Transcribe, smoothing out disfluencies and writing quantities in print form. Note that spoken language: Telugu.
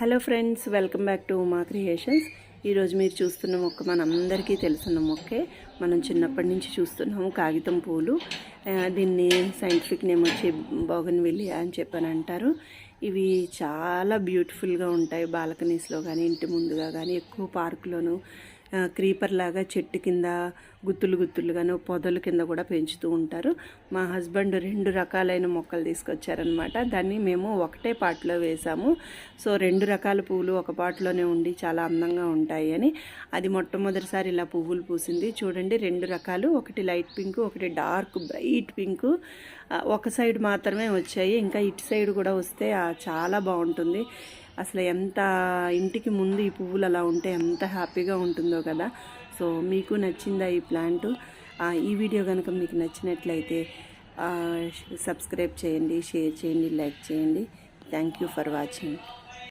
Hello friends, welcome back to Uma creations. ఈరోజు మీరు చూస్తున్న మొక్క మనందరికీ తెలుసున్న మొక్కే. మనం చిన్నప్పటి నుంచి చూస్తున్నాము, కాగితం పూలు. దీన్ని సైంటిఫిక్ నేమ్ వచ్చి బోగన్విలియా అని చెప్పని అంటారు. ఇవి చాలా బ్యూటిఫుల్గా ఉంటాయి. బాల్కనీస్లో కానీ ఇంటి ముందుగా కానీ ఎక్కువ పార్కులోను క్రీపర్ లాగా చెట్టు కింద గుత్తులుగాను పొదల కింద కూడా పెంచుతూ ఉంటారు. మా హస్బెండ్ 2 రకాలైన మొక్కలు తీసుకొచ్చారనమాట. దాన్ని మేము ఒకటే పాట్లో వేసాము. సో 2 రకాల పువ్వులు ఒక పాట్లోనే ఉండి చాలా అందంగా ఉంటాయి అని అది మొట్టమొదటిసారి ఇలా పువ్వులు పూసింది. చూడండి, 2 రకాలు, ఒకటి లైట్ పింక్, ఒకటి డార్క్ బ్రైట్ పింక్. ఒక సైడ్ మాత్రమే వచ్చాయి, ఇంకా ఇటు సైడ్ కూడా వస్తే చాలా బాగుంటుంది. అసలు ఎంత ఇంటికి ముందు ఈ పువ్వులు అలా ఉంటే ఎంత హ్యాపీగా ఉంటుందో కదా. సో మీకు నచ్చిందా ఈ ప్లాంట్? ఈ వీడియో కనుక మీకు నచ్చినట్లయితే సబ్స్క్రైబ్ చేయండి, షేర్ చేయండి, లైక్ చేయండి. Thank you for watching.